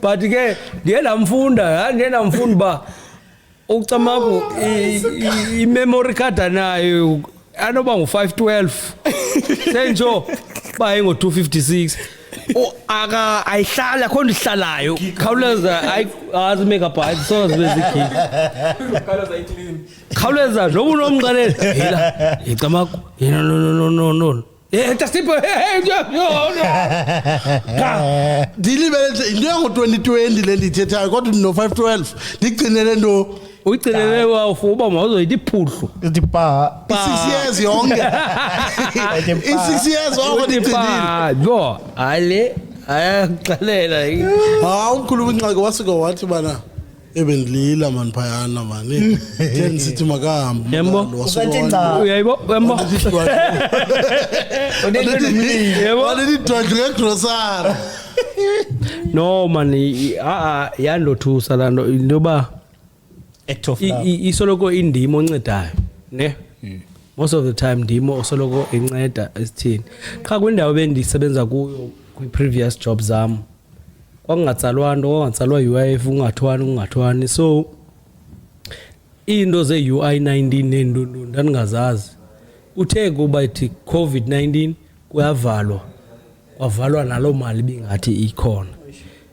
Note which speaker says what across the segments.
Speaker 1: but ke ndiye ndamfunda ba ucamako i-memory card anayo anoba ngu512 senjo ba ngo256 ayihlala akho ndihlalayo khawuleza azi megabyte so zibezigigi khawuleza noma unomqalela yila icamako no tasipho
Speaker 2: dilibele into ngo2020 le ndithethayo kodwa no512 ndigcinele nto
Speaker 1: uyigcinele wafuba mawuzoyithi iphudlu
Speaker 3: Tipa.
Speaker 2: 6 years yonke i6 years wako ndigcinile
Speaker 1: bo ale ayaxalela
Speaker 2: umkhulu winqake wasuka wathi bana ebendilila man phayana man then sithi makahamba
Speaker 1: Yembo. uyayibo yembo
Speaker 2: walididwadle grocery
Speaker 1: no man yandothusa lando intoba
Speaker 3: Act of love.
Speaker 1: isoloko indimo oncedayo ne most of the time ndimo osoloko enceda esithini qha kwindawo bendisebenza kuyo kwi-previous job zam kwangatsalwa nto kwangatsalwa UIF ungathwani so into ze-UI 19 nentuntu ndandingazazi uthe kuba ithi COVID-19 kuyavalwa kwavalwa naloo mali bingathi ikhona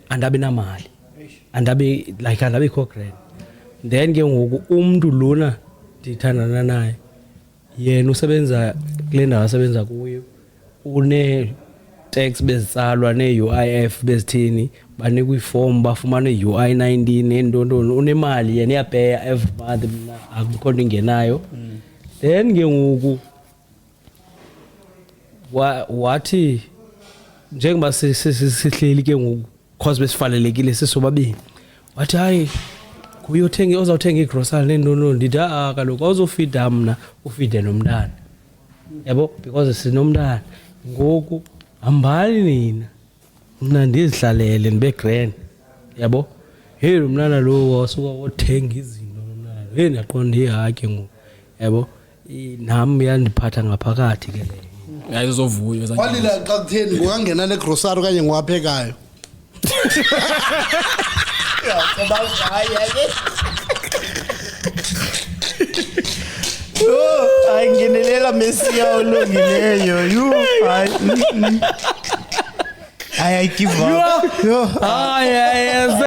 Speaker 1: andabi namali andabikho grant then ke ngoku umntu lona ndithandana naye yena usebenza kule ndawo asebenza kuyo tax bezitsalwa ne-UIF bezithini banikwa iform bafumana i-UI 19 nentontoni unemali yena iyapeya every month mna akukho nto ingenayo then ke ngoku wathi njengoba sihleli ke ngoku cause besifalelekile sisobabini wathi hayi kuyothenga uzawuthenga igrocery nentontoni ndithi kaloku awuzofida mna ufide nomntana yabo because sinomntana ngoku hambani nina mna ndizihlalele ndibe grand yabo hey umntana lo wasuka wothenga izinto nomntana hey ndiyaqonda ihake ngoku yabo nami yandiphatha ngaphakathi ke le
Speaker 4: ayizovuyo
Speaker 2: walila xa kutheni ngokangena negrocery okanye ngowaphekayo
Speaker 3: Ayingenelela Mesiya olungileyo you I give up.
Speaker 1: yes